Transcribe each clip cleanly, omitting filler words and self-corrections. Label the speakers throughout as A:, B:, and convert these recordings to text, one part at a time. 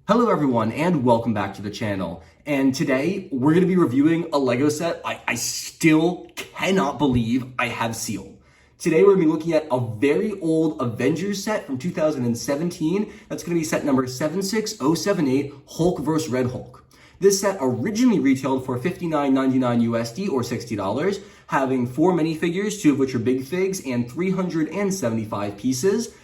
A: Hello everyone and welcome back to the channel. And today we're going to be reviewing a LEGO set I still cannot believe I have sealed. Today we're going to be looking at a very old Avengers set from 2017. That's going to be set number 76078, Hulk vs. Red Hulk. This set originally retailed for $59.99 USD or $60, having 4 minifigures, 2 of which are big figs, and 375 pieces.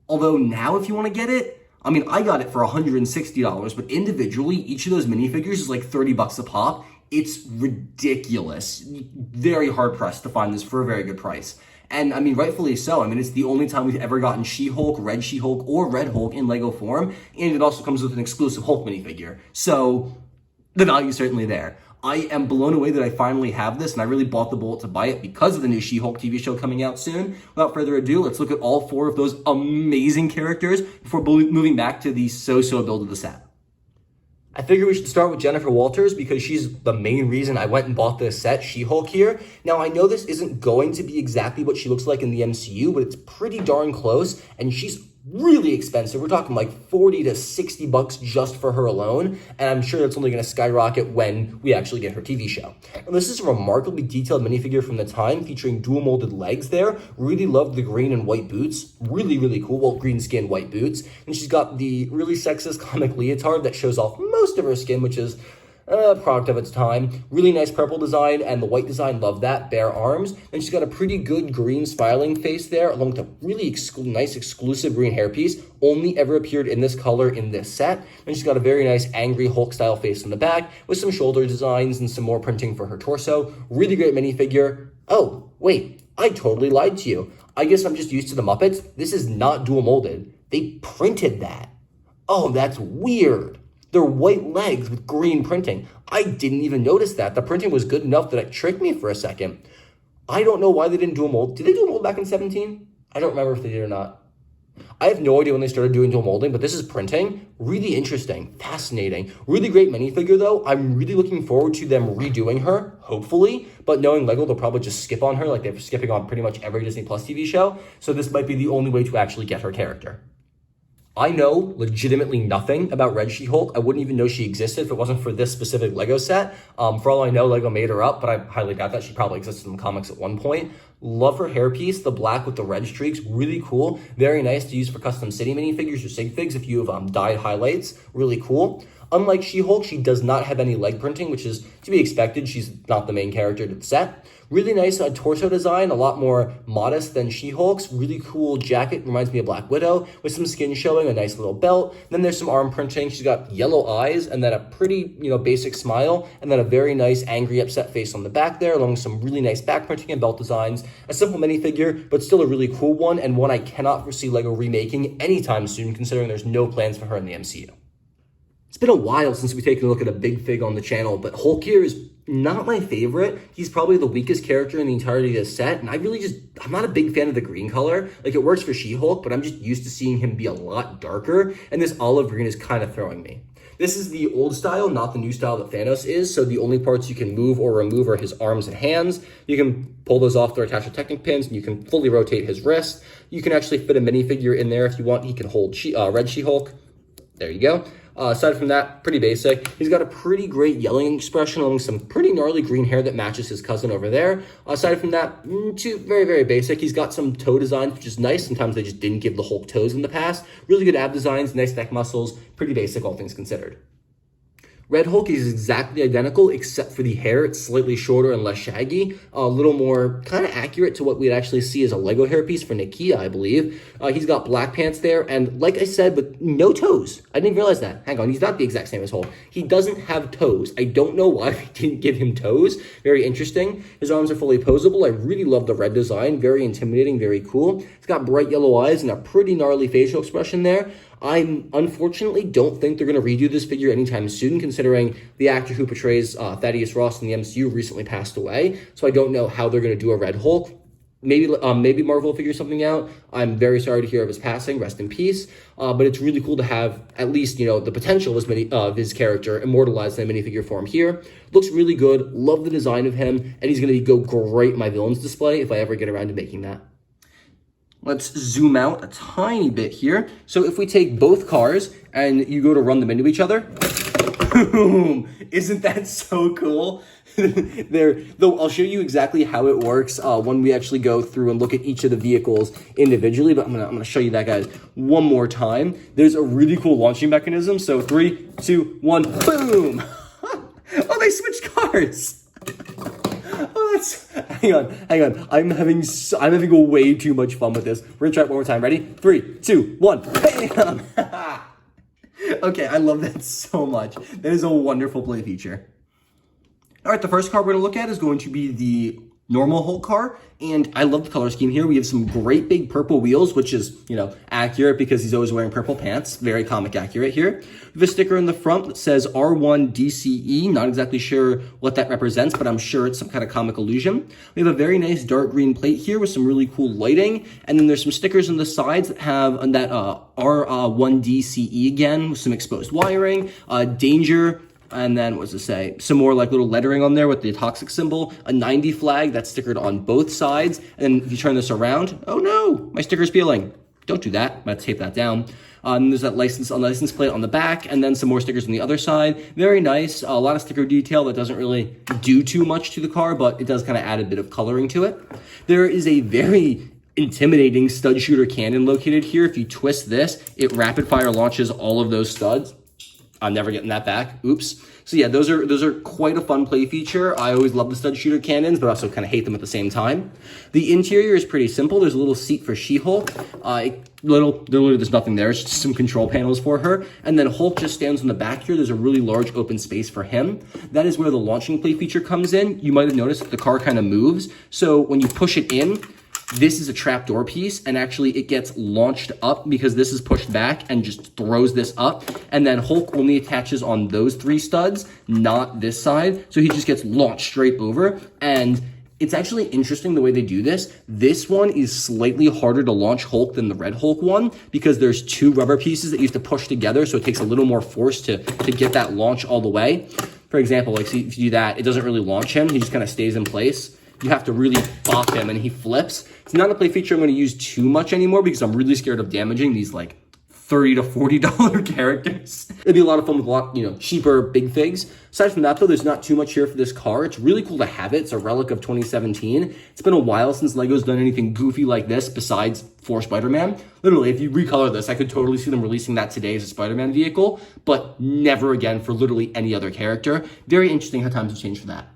A: Although now if you want to get it, I got it for $160, but individually, each of those minifigures is like 30 bucks a pop. It's ridiculous. Very hard pressed to find this for a very good price. And rightfully so. It's the only time we've ever gotten She-Hulk, Red She-Hulk, or Red Hulk in LEGO form. And it also comes with an exclusive Hulk minifigure. So the value is certainly there. I am blown away that I finally have this, and I really bought the bullet to buy it because of the new She-Hulk TV show coming out soon. Without further ado, let's look at all 4 of those amazing characters before moving back to the so-so build of the set. I figure we should start with Jennifer Walters because she's the main reason I went and bought this set, She-Hulk here. Now, I know this isn't going to be exactly what she looks like in the MCU, but it's pretty darn close, and she's really expensive. We're talking like 40 to 60 bucks just for her alone, and I'm sure that's only going to skyrocket when we actually get her TV show. And this is a remarkably detailed minifigure from the time featuring dual molded legs there. Really loved the green and white boots. Really, really cool. Well, green skin, white boots. And she's got the really sexist comic leotard that shows off most of her skin, which is a product of its time. Really nice purple design, and the white design, love that. Bare arms. And she's got a pretty good green smiling face there, along with a really nice exclusive green hairpiece. Only ever appeared in this color in this set. And she's got a very nice angry Hulk style face in the back, with some shoulder designs and some more printing for her torso. Really great minifigure. Oh, wait, I totally lied to you. I guess I'm just used to the Muppets. This is not dual molded. They printed that. Oh, that's weird. They're white legs with green printing. I didn't even notice that. The printing was good enough that it tricked me for a second. I don't know why they didn't dual mold. Did they dual mold back in 17? I don't remember if they did or not. I have no idea when they started doing dual molding, but this is printing. Really interesting, fascinating. Really great minifigure though. I'm really looking forward to them redoing her, hopefully. But knowing LEGO, they'll probably just skip on her like they're skipping on pretty much every Disney Plus TV show. So this might be the only way to actually get her character. I know legitimately nothing about Red She-Hulk. I wouldn't even know she existed if it wasn't for this specific LEGO set. For all I know, LEGO made her up, but I highly doubt that. She probably existed in the comics at one point. Love her hairpiece, the black with the red streaks, really cool. Very nice to use for custom city minifigures or sig figs if you have dyed highlights. Really cool. Unlike She-Hulk, she does not have any leg printing, which is to be expected. She's not the main character to the set. Really nice torso design, a lot more modest than She-Hulk's. Really cool jacket, reminds me of Black Widow, with some skin showing, a nice little belt. Then there's some arm printing. She's got yellow eyes, and then a pretty, basic smile, and then a very nice angry, upset face on the back there, along with some really nice back printing and belt designs. A simple minifigure, but still a really cool one, and one I cannot foresee LEGO remaking anytime soon, considering there's no plans for her in the MCU. It's been a while since we've taken a look at a big fig on the channel, but Hulk here is not my favorite. He's probably the weakest character in the entirety of the set, and I'm not a big fan of the green color. Like, it works for She-Hulk, but I'm just used to seeing him be a lot darker, and this olive green is kind of throwing me. This is the old style, not the new style that Thanos is, so the only parts you can move or remove are his arms and hands. You can pull those off, they're attached to Technic pins, and you can fully rotate his wrist. You can actually fit a minifigure in there if you want. He can hold Red She-Hulk. There you go. Aside from that, pretty basic. He's got a pretty great yelling expression along some pretty gnarly green hair that matches his cousin over there. Aside from that, very, very basic. He's got some toe designs, which is nice. Sometimes they just didn't give the Hulk toes in the past. Really good ab designs, nice neck muscles. Pretty basic, all things considered. Red Hulk is exactly identical, except for the hair. It's slightly shorter and less shaggy, a little more kind of accurate to what we'd actually see as a LEGO hairpiece for Nakia, I believe. He's got black pants there, and like I said, but no toes. I didn't realize that. Hang on, he's not the exact same as Hulk. He doesn't have toes. I don't know why they didn't give him toes. Very interesting. His arms are fully posable. I really love the red design. Very intimidating, very cool. He's got bright yellow eyes and a pretty gnarly facial expression there. I unfortunately don't think they're going to redo this figure anytime soon, considering the actor who portrays Thaddeus Ross in the MCU recently passed away. So I don't know how they're going to do a Red Hulk. Maybe Marvel will figure something out. I'm very sorry to hear of his passing. Rest in peace. But it's really cool to have at least, the potential of his character immortalized in a minifigure form here. Looks really good. Love the design of him. And he's going to go great in my villains display if I ever get around to making that. Let's zoom out a tiny bit here. So if we take both cars and you go to run them into each other, boom, isn't that so cool? Though I'll show you exactly how it works when we actually go through and look at each of the vehicles individually, but I'm gonna show you that, guys, one more time. There's a really cool launching mechanism. So 3, 2, 1, boom. Oh, they switched cars. Oh, hang on. I'm having way too much fun with this. We're gonna try it one more time. Ready? 3, 2, 1, bam. Okay, I love that so much. That is a wonderful play feature. All right, the first car we're gonna look at is going to be the normal Hulk car, and I love the color scheme here. We have some great big purple wheels, which is, accurate because he's always wearing purple pants. Very comic accurate here. We have a sticker in the front that says R1 DCE. Not exactly sure what that represents, but I'm sure it's some kind of comic illusion. We have a very nice dark green plate here with some really cool lighting, and then there's some stickers on the sides that have that R1 DCE again with some exposed wiring, danger. And then, what does it say? Some more like little lettering on there with the toxic symbol, a 90 flag that's stickered on both sides. And then if you turn this around, oh no, my sticker's peeling. Don't do that. I'm gonna tape that down. And there's that license plate on the back, and then some more stickers on the other side. Very nice. A lot of sticker detail that doesn't really do too much to the car, but it does kind of add a bit of coloring to it. There is a very intimidating stud shooter cannon located here. If you twist this, it rapid fire launches all of those studs. I'm never getting that back. Oops. So yeah, those are quite a fun play feature. I always love the stud shooter cannons, but also kind of hate them at the same time. The interior is pretty simple. There's a little seat for She-Hulk. Literally, there's nothing there. It's just some control panels for her. And then Hulk just stands in the back here. There's a really large open space for him. That is where the launching play feature comes in. You might have noticed that the car kind of moves. So when you push it in, this is a trapdoor piece, and actually it gets launched up because this is pushed back and just throws this up. And then Hulk only attaches on those 3 studs, not this side. So he just gets launched straight over. And it's actually interesting the way they do this. This one is slightly harder to launch Hulk than the Red Hulk one because there's 2 rubber pieces that you have to push together. So it takes a little more force to get that launch all the way. For example, like see, if you do that, it doesn't really launch him. He just kind of stays in place. You have to really bop him and he flips. It's not a play feature I'm going to use too much anymore because I'm really scared of damaging these like $30 to $40 characters. It'd be a lot of fun with a lot, cheaper big figs. Aside from that though, there's not too much here for this car. It's really cool to have it. It's a relic of 2017. It's been a while since LEGO's done anything goofy like this besides for Spider-Man. Literally, if you recolor this, I could totally see them releasing that today as a Spider-Man vehicle, but never again for literally any other character. Very interesting how times have changed for that.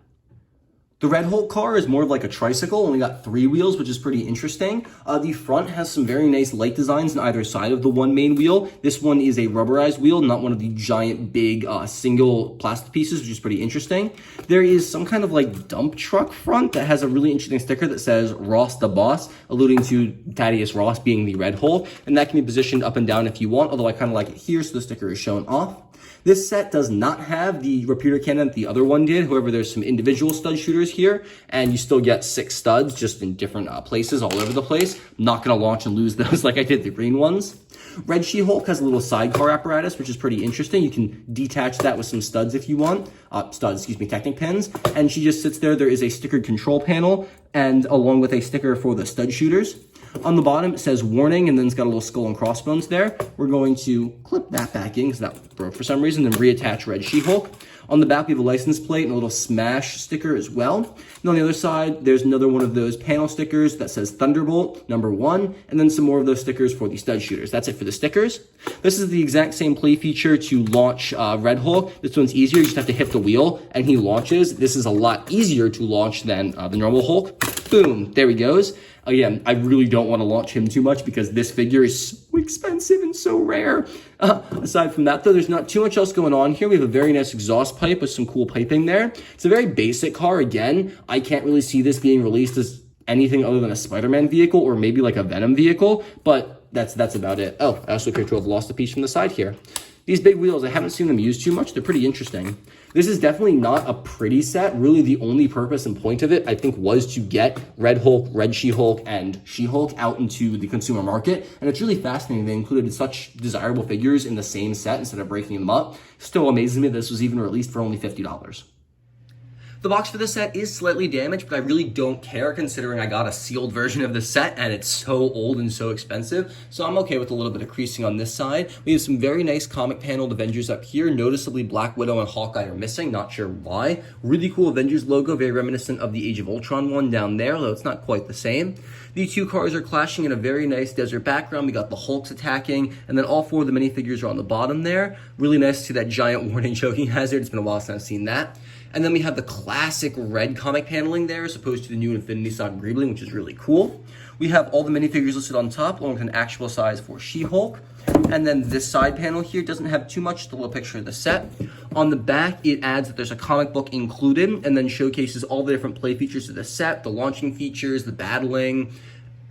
A: The Red Hulk car is more of like a tricycle, only got 3 wheels, which is pretty interesting. The front has some very nice light designs on either side of the one main wheel. This one is a rubberized wheel, not one of the giant big single plastic pieces, which is pretty interesting. There is some kind of like dump truck front that has a really interesting sticker that says Ross the Boss, alluding to Thaddeus Ross being the Red Hulk, and that can be positioned up and down if you want, although I kind of like it here, so the sticker is shown off. This set does not have the repeater cannon that the other one did. However, there's some individual stud shooters here, and you still get 6 studs just in different places all over the place. I'm not going to launch and lose those like I did the green ones. Red She-Hulk has a little sidecar apparatus, which is pretty interesting. You can detach that with some studs if you want. Technic pins. And she just sits there. There is a stickered control panel, and along with a sticker for the stud shooters. On the bottom, it says warning, and then it's got a little skull and crossbones there. We're going to clip that back in because that broke for some reason, then reattach Red She-Hulk. On the back, we have a license plate and a little smash sticker as well. And on the other side, there's another one of those panel stickers that says Thunderbolt #1, and then some more of those stickers for the stud shooters. That's it for the stickers. This is the exact same play feature to launch Red Hulk. This one's easier. You just have to hit the wheel, and he launches. This is a lot easier to launch than the normal Hulk. Boom, there he goes. Again, I really don't want to launch him too much because this figure is so expensive and so rare. Aside from that, though, there's not too much else going on here. We have a very nice exhaust pipe with some cool piping there. It's a very basic car. Again, I can't really see this being released as anything other than a Spider-Man vehicle or maybe like a Venom vehicle, but that's about it. Oh, I also appear to have lost a piece from the side here. These big wheels, I haven't seen them used too much. They're pretty interesting. This is definitely not a pretty set. Really, the only purpose and point of it, I think, was to get Red Hulk, Red She-Hulk, and She-Hulk out into the consumer market. And it's really fascinating they included such desirable figures in the same set instead of breaking them up. Still amazes me that this was even released for only $50. The box for this set is slightly damaged, but I really don't care considering I got a sealed version of the set and it's so old and so expensive. So I'm okay with a little bit of creasing on this side. We have some very nice comic paneled Avengers up here. Noticeably Black Widow and Hawkeye are missing, not sure why. Really cool Avengers logo, very reminiscent of the Age of Ultron one down there, although it's not quite the same. These two cars are clashing in a very nice desert background. We got the Hulks attacking, and then all 4 of the minifigures are on the bottom there. Really nice to see that giant warning choking hazard. It's been a while since I've seen that. And then we have the classic red comic paneling there as opposed to the new Infinity Saga Greebling, which is really cool. We have all the minifigures listed on top, along with an actual size for She-Hulk. And then this side panel here doesn't have too much, just a little picture of the set. On the back, it adds that there's a comic book included and then showcases all the different play features of the set, the launching features, the battling,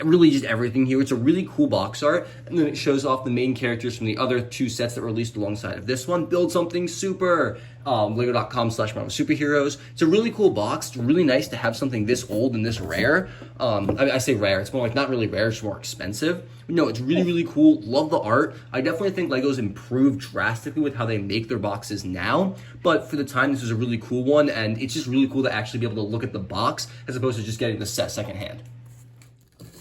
A: really just everything here. It's a really cool box art, and then it shows off the main characters from the other 2 sets that were released alongside of this one. Build Something Super, lego.com/Marvel Superheroes. It's a really cool box. It's really nice to have something this old and this rare. I say rare, it's more like not really rare, it's more expensive. But no, it's really, really cool. Love the art. I definitely think Lego's improved drastically with how they make their boxes now, but for the time, this was a really cool one, and it's just really cool to actually be able to look at the box as opposed to just getting the set secondhand.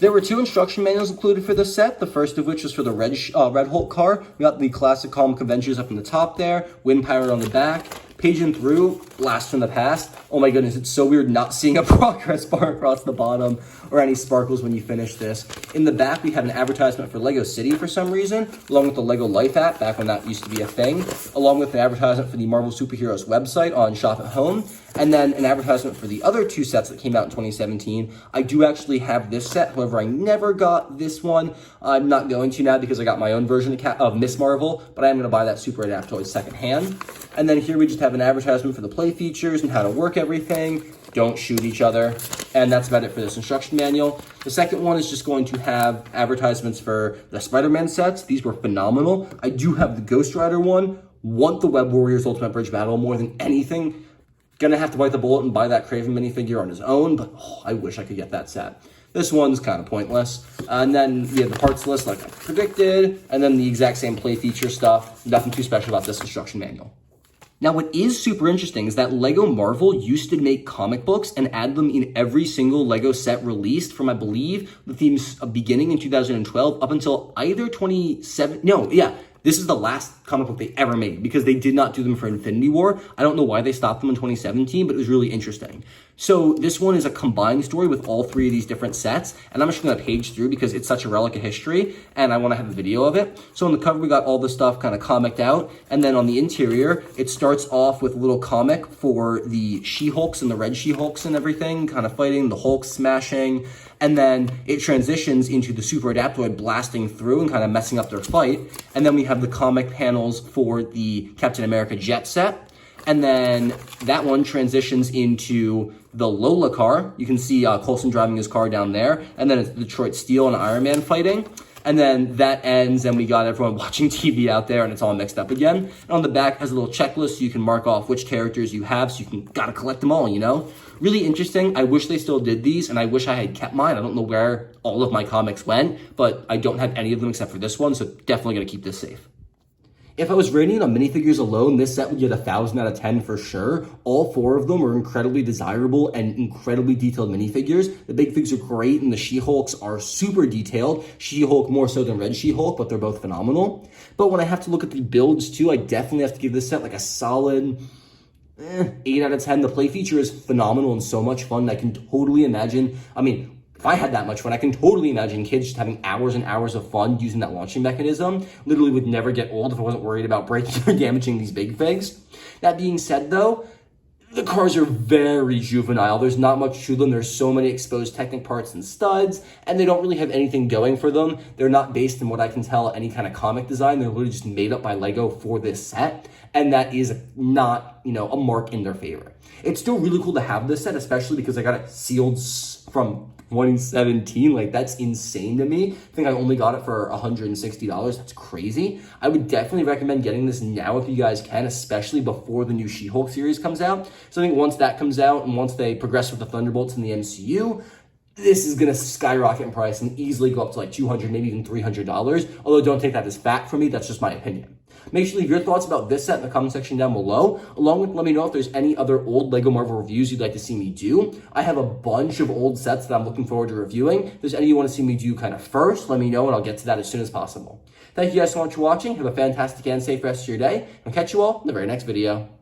A: There were 2 instruction manuals included for the set, the first of which was for the Red Hulk car. We got the classic comic Avengers up in the top there, Wind Pirate on the back. Paging through, Blast from the Past. Oh my goodness, it's so weird not seeing a progress bar across the bottom or any sparkles when you finish this. In the back, we have an advertisement for Lego City for some reason, along with the Lego Life app, back when that used to be a thing, along with an advertisement for the Marvel Superheroes website on Shop at Home, and then an advertisement for the other 2 sets that came out in 2017. I do actually have this set, however, I never got this one. I'm not going to now because I got my own version of Miss Marvel, but I am going to buy that Super Adaptoid secondhand. And then here we just have an advertisement for the play features and how to work everything. Don't shoot each other. And that's about it for this instruction manual. The second one is just going to have advertisements for the Spider-Man sets. These were phenomenal. I do have the Ghost Rider one. Want the Web Warriors Ultimate Bridge Battle more than anything. Gonna have to bite the bullet and buy that Kraven minifigure on his own, but I wish I could get that set. This one's kind of pointless. And then we have the parts list like I predicted, and then the exact same play feature stuff. Nothing too special about this instruction manual. Now, what is super interesting is that Lego Marvel used to make comic books and add them in every single Lego set released from, I believe, the themes beginning in 2012 up until either 27, this is the last comic book they ever made because they did not do them for Infinity War. I don't know why they stopped them in 2017, but it was really interesting. So this one is a combined story with all 3 of these different sets, and I'm just going to page through because it's such a relic of history, and I want to have a video of it. So on the cover, we got all the stuff kind of comicked out, and then on the interior, it starts off with a little comic for the She-Hulks and the Red She-Hulks and everything, kind of fighting, the Hulk smashing, and then it transitions into the Super Adaptoid blasting through and kind of messing up their fight, and then we have the comic panels for the Captain America jet set, and then that one transitions into the Lola car. You can see Coulson driving his car down there, and then it's Detroit Steel and Iron Man fighting. And then that ends, and we got everyone watching TV out there, and it's all mixed up again. And on the back has a little checklist so you can mark off which characters you have, so you gotta collect them all, you know? Really interesting. I wish they still did these, and I wish I had kept mine. I don't know where all of my comics went, but I don't have any of them except for this one, so definitely gonna keep this safe. If I was rating it on minifigures alone, this set would get 1,000 out of 10 for sure. All 4 of them were incredibly desirable and incredibly detailed minifigures. The big figs are great, and the She-Hulks are super detailed. She-Hulk more so than Red She-Hulk, but they're both phenomenal. But when I have to look at the builds too, I definitely have to give this set like a solid 8 out of 10. The play feature is phenomenal and so much fun. I can totally imagine, if I had that much fun, I can totally imagine kids just having hours and hours of fun using that launching mechanism. Literally would never get old if I wasn't worried about breaking or damaging these big figs. That being said though, the cars are very juvenile. There's not much to them. There's so many exposed Technic parts and studs, and they don't really have anything going for them. They're not based in what I can tell any kind of comic design. They're literally just made up by Lego for this set, and that is not, a mark in their favor. It's still really cool to have this set, especially because I got it sealed from 2017. Like, that's insane to me. I think I only got it for $160. That's crazy. I would definitely recommend getting this now if you guys can, especially before the new She-Hulk series comes out. So I think once that comes out and once they progress with the Thunderbolts in the MCU, this is going to skyrocket in price and easily go up to like $200, maybe even $300. Although don't take that as fact from me. That's just my opinion. Make sure to leave your thoughts about this set in the comment section down below, along with let me know if there's any other old LEGO Marvel reviews you'd like to see me do. I have a bunch of old sets that I'm looking forward to reviewing. If there's any you want to see me do kind of first, let me know and I'll get to that as soon as possible. Thank you guys so much for watching. Have a fantastic and safe rest of your day. I'll catch you all in the very next video.